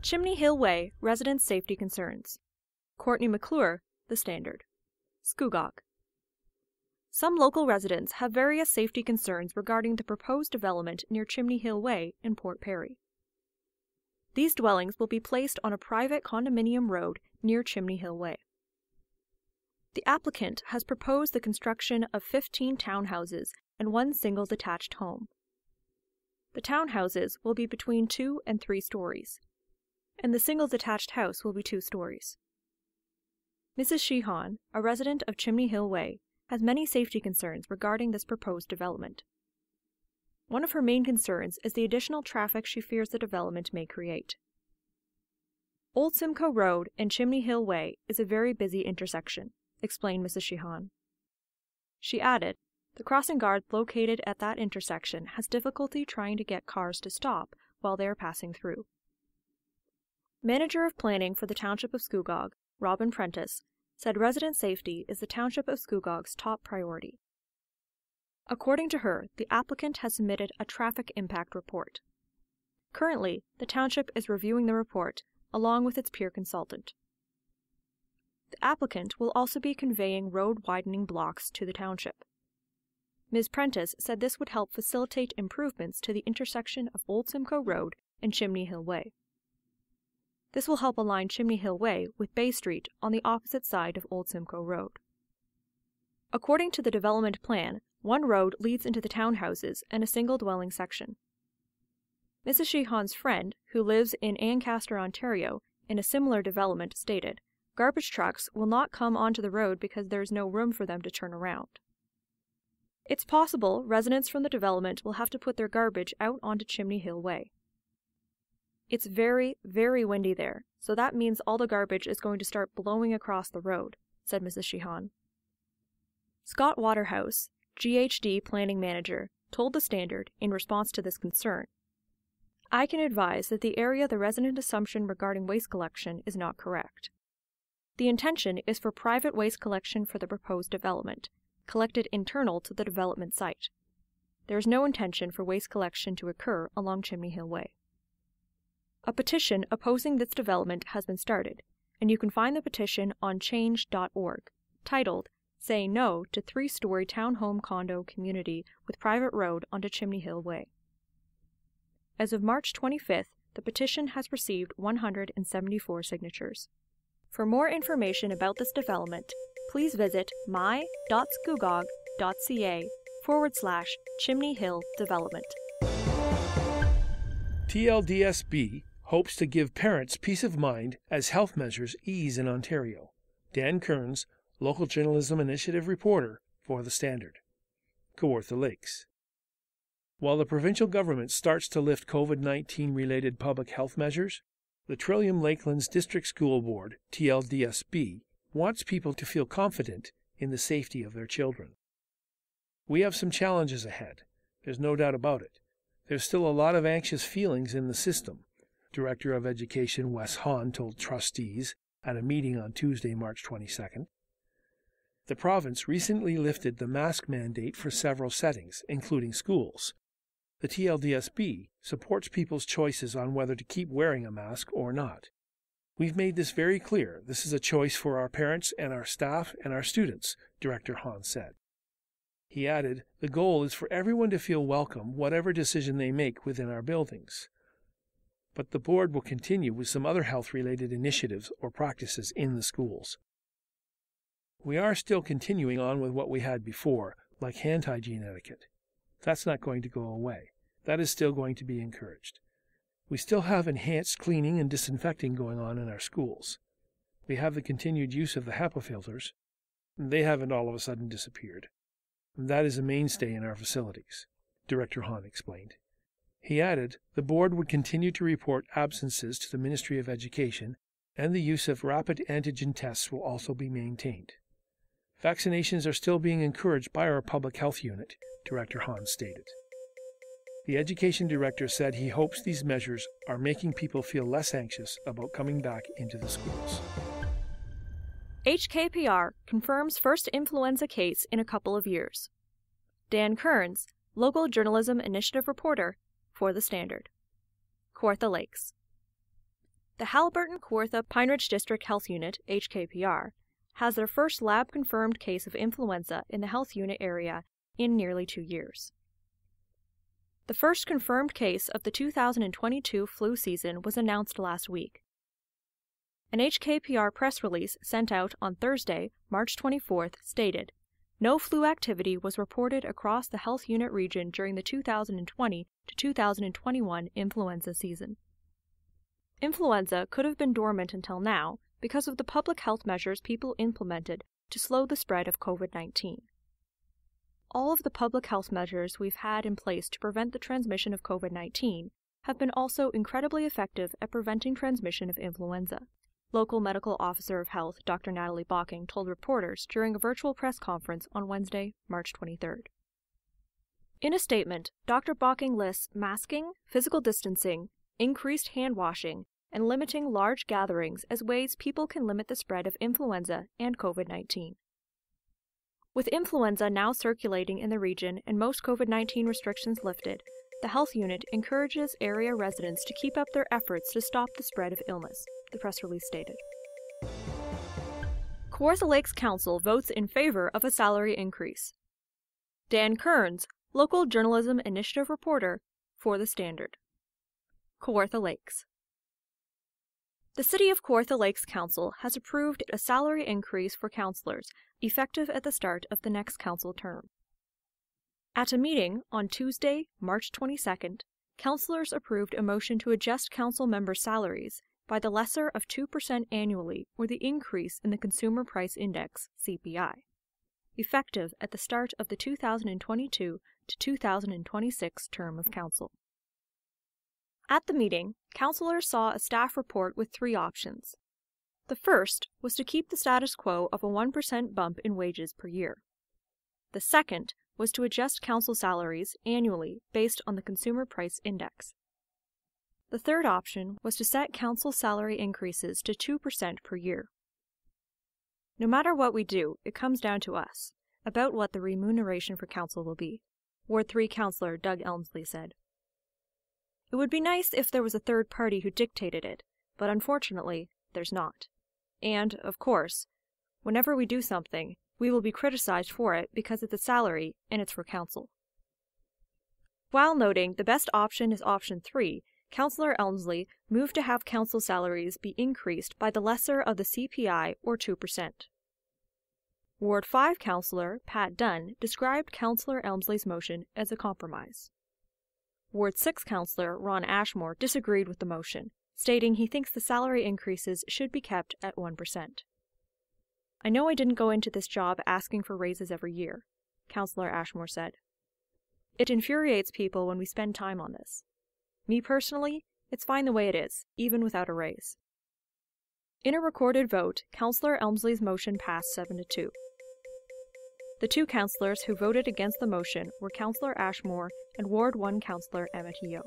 Chimney Hill Way, residents' safety concerns. Courtney McClure, The Standard. Scugog. Some local residents have various safety concerns regarding the proposed development near Chimney Hill Way in Port Perry. These dwellings will be placed on a private condominium road near Chimney Hill Way. The applicant has proposed the construction of 15 townhouses and one single detached home. The townhouses will be between 2 and 3 stories, and the single detached house will be 2 stories. Mrs. Sheehan, a resident of Chimney Hill Way, has many safety concerns regarding this proposed development. One of her main concerns is the additional traffic she fears the development may create. Old Simcoe Road and Chimney Hill Way is a very busy intersection, explained Mrs. Sheehan. She added, the crossing guard located at that intersection has difficulty trying to get cars to stop while they are passing through. Manager of Planning for the Township of Scugog, Robin Prentice, said resident safety is the Township of Scugog's top priority. According to her, the applicant has submitted a traffic impact report. Currently, the Township is reviewing the report along with its peer consultant. The applicant will also be conveying road widening blocks to the Township. Ms. Prentice said this would help facilitate improvements to the intersection of Old Simcoe Road and Chimney Hill Way. This will help align Chimney Hill Way with Bay Street on the opposite side of Old Simcoe Road. According to the development plan, one road leads into the townhouses and a single dwelling section. Mrs. Sheehan's friend, who lives in Ancaster, Ontario, in a similar development, stated, garbage trucks will not come onto the road because there is no room for them to turn around. It's possible residents from the development will have to put their garbage out onto Chimney Hill Way. It's very, very windy there, so that means all the garbage is going to start blowing across the road, said Mrs. Sheehan. Scott Waterhouse, GHD Planning Manager, told The Standard in response to this concern, I can advise that the resident assumption regarding waste collection is not correct. The intention is for private waste collection for the proposed development, collected internal to the development site. There is no intention for waste collection to occur along Chimney Hill Way. A petition opposing this development has been started, and you can find the petition on change.org, titled, Say No to 3-Story Townhome Condo Community with Private Road onto Chimney Hill Way. As of March 25th, the petition has received 174 signatures. For more information about this development, please visit my.scugog.ca/Chimney Hill Development. TLDSB hopes to give parents peace of mind as health measures ease in Ontario. Dan Kearns, Local Journalism Initiative reporter for The Standard. Kawartha Lakes. While the provincial government starts to lift COVID-19 related public health measures, the Trillium Lakelands District School Board, TLDSB, wants people to feel confident in the safety of their children. We have some challenges ahead. There's no doubt about it. There's still a lot of anxious feelings in the system, Director of Education Wes Hahn told trustees at a meeting on Tuesday, March 22nd. The province recently lifted the mask mandate for several settings, including schools. The TLDSB supports people's choices on whether to keep wearing a mask or not. We've made this very clear. This is a choice for our parents and our staff and our students, Director Hahn said. He added, the goal is for everyone to feel welcome, whatever decision they make within our buildings. But the board will continue with some other health-related initiatives or practices in the schools. We are still continuing on with what we had before, like hand hygiene etiquette. That's not going to go away. That is still going to be encouraged. We still have enhanced cleaning and disinfecting going on in our schools. We have the continued use of the HEPA filters. They haven't all of a sudden disappeared. That is a mainstay in our facilities, Director Hahn explained. He added, the board would continue to report absences to the Ministry of Education, and the use of rapid antigen tests will also be maintained. Vaccinations are still being encouraged by our public health unit, Director Hahn stated. The education director said he hopes these measures are making people feel less anxious about coming back into the schools. HKPR confirms first influenza case in a couple of years. Dan Kearns, Local Journalism Initiative reporter for The Standard. Kawartha Lakes. The Haliburton-Kawartha Pine Ridge District Health Unit, HKPR, has their first lab-confirmed case of influenza in the health unit area in nearly 2 years. The first confirmed case of the 2022 flu season was announced last week. An HKPR press release sent out on Thursday, March 24th, stated, "No flu activity was reported across the health unit region during the 2020 to 2021 influenza season." Influenza could have been dormant until now because of the public health measures people implemented to slow the spread of COVID-19. All of the public health measures we've had in place to prevent the transmission of COVID-19 have been also incredibly effective at preventing transmission of influenza. Local Medical Officer of Health Dr. Natalie Bocking told reporters during a virtual press conference on Wednesday, March 23rd. In a statement, Dr. Bocking lists masking, physical distancing, increased hand washing, and limiting large gatherings as ways people can limit the spread of influenza and COVID-19. With influenza now circulating in the region and most COVID-19 restrictions lifted, the health unit encourages area residents to keep up their efforts to stop the spread of illness, the press release stated. Kawartha Lakes Council votes in favor of a salary increase. Dan Kearns, local journalism initiative reporter for The Standard. Kawartha Lakes. The City of Kawartha Lakes Council has approved a salary increase for councillors, effective at the start of the next council term. At a meeting on Tuesday, March 22nd, councillors approved a motion to adjust council members' salaries by the lesser of 2% annually or the increase in the Consumer Price Index, CPI, effective at the start of the 2022 to 2026 term of council. At the meeting, councillors saw a staff report with 3 options. The first was to keep the status quo of a 1% bump in wages per year. The second was to adjust council salaries annually based on the Consumer Price Index. The third option was to set council salary increases to 2% per year. No matter what we do, it comes down to us, about what the remuneration for council will be, Ward 3 Councillor Doug Elmsley said. It would be nice if there was a third party who dictated it, but unfortunately, there's not. And, of course, whenever we do something, we will be criticized for it because it's a salary and it's for council. While noting the best option is option 3, Councillor Elmsley moved to have council salaries be increased by the lesser of the CPI or 2%. Ward 5 Councillor Pat Dunn described Councillor Elmsley's motion as a compromise. Ward 6 Councillor Ron Ashmore disagreed with the motion, stating he thinks the salary increases should be kept at 1%. "I know I didn't go into this job asking for raises every year," Councillor Ashmore said. "It infuriates people when we spend time on this. Me personally, it's fine the way it is, even without a raise." In a recorded vote, Councillor Elmsley's motion passed 7-2. The 2 councillors who voted against the motion were Councillor Ashmore and Ward 1 Councillor Emmett Yeo.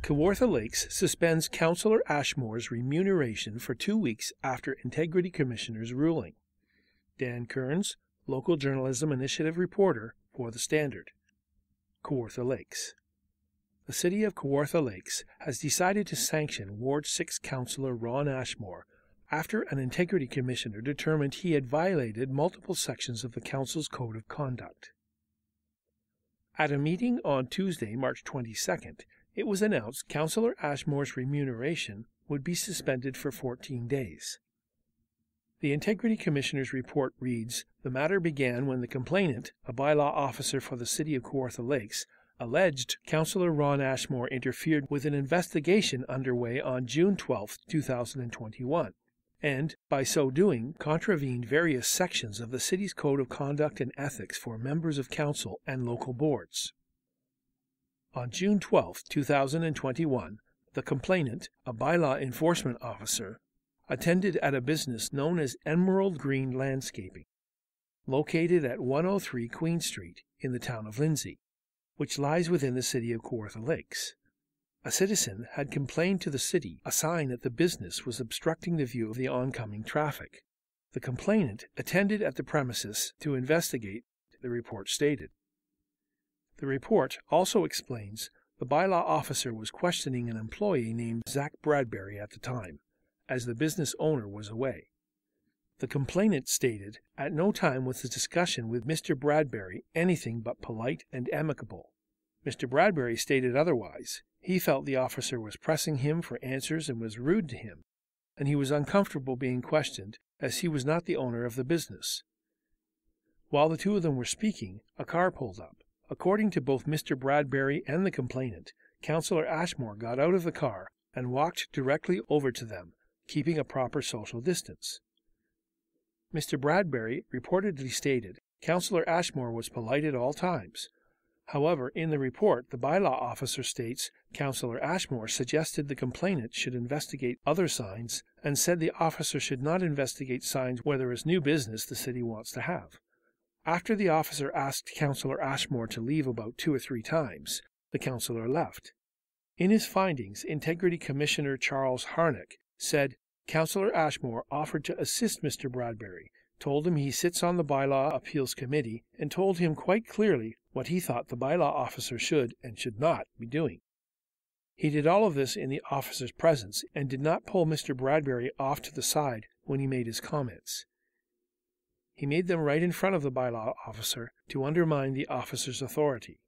Kawartha Lakes suspends Councillor Ashmore's remuneration for 2 weeks after Integrity Commissioner's ruling. Dan Kearns, local journalism initiative reporter for The Standard. Kawartha Lakes. The City of Kawartha Lakes has decided to sanction Ward 6 Councillor Ron Ashmore after an Integrity Commissioner determined he had violated multiple sections of the Council's Code of Conduct. At a meeting on Tuesday, March 22nd, it was announced Councillor Ashmore's remuneration would be suspended for 14 days. The Integrity Commissioner's report reads, "The matter began when the complainant, a bylaw officer for the City of Kawartha Lakes, alleged Councillor Ron Ashmore interfered with an investigation underway on June 12, 2021. And, by so doing, contravened various sections of the city's Code of Conduct and Ethics for members of council and local boards. On June 12, 2021, the complainant, a bylaw enforcement officer, attended at a business known as Emerald Green Landscaping, located at 103 Queen Street in the town of Lindsay, which lies within the City of Kawartha Lakes. A citizen had complained to the city a sign that the business was obstructing the view of the oncoming traffic. The complainant attended at the premises to investigate, the report stated. The report also explains The bylaw officer was questioning an employee named Zach Bradbury at the time, as the business owner was away. The complainant stated, "At no time was the discussion with Mr. Bradbury anything but polite and amicable." Mr. Bradbury stated otherwise. He felt the officer was pressing him for answers and was rude to him, and he was uncomfortable being questioned, as he was not the owner of the business. While the two of them were speaking, a car pulled up. According to both Mr. Bradbury and the complainant, Councillor Ashmore got out of the car and walked directly over to them, keeping a proper social distance. Mr. Bradbury reportedly stated, "Councillor Ashmore was polite at all times." However, in the report, the bylaw officer states, Councillor Ashmore suggested the complainant should investigate other signs and said the officer should not investigate signs where there is new business the city wants to have. After the officer asked Councillor Ashmore to leave about 2 or 3 times, the councillor left. In his findings, Integrity Commissioner Charles Harnack said, Councillor Ashmore offered to assist Mr. Bradbury, told him he sits on the Bylaw Appeals Committee, and told him quite clearly what he thought the bylaw officer should and should not be doing. He did all of this in the officer's presence and did not pull Mr. Bradbury off to the side when he made his comments. He made them right in front of the bylaw officer to undermine the officer's authority.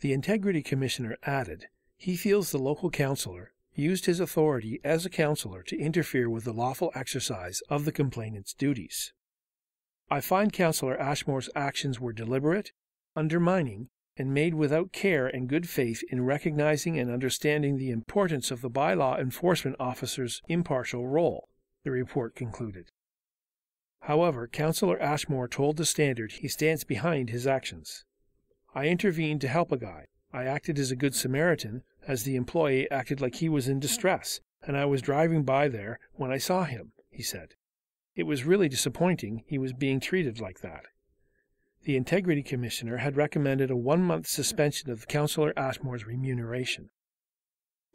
The Integrity Commissioner added, he feels the local councillor used his authority as a councillor to interfere with the lawful exercise of the complainant's duties. I find Councillor Ashmore's actions were deliberate, undermining, and made without care and good faith in recognizing and understanding the importance of the bylaw enforcement officer's impartial role, the report concluded. However, Councillor Ashmore told the Standard he stands behind his actions. I intervened to help a guy. I acted as a good Samaritan, as the employee acted like he was in distress, and I was driving by there when I saw him, he said. It was really disappointing he was being treated like that. The Integrity Commissioner had recommended a 1-month suspension of Councillor Ashmore's remuneration.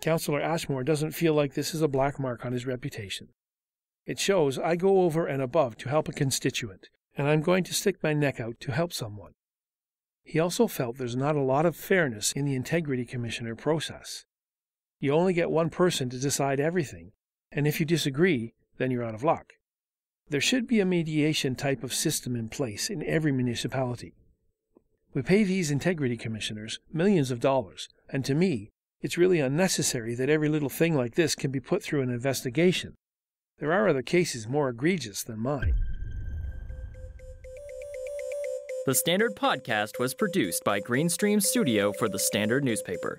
Councillor Ashmore doesn't feel like this is a black mark on his reputation. It shows I go over and above to help a constituent, and I'm going to stick my neck out to help someone. He also felt there's not a lot of fairness in the Integrity Commissioner process. You only get one person to decide everything, and if you disagree, then you're out of luck. There should be a mediation type of system in place in every municipality. We pay these Integrity Commissioners millions of dollars, and to me, it's really unnecessary that every little thing like this can be put through an investigation. There are other cases more egregious than mine. The Standard Podcast was produced by Greenstream Studio for the Standard newspaper.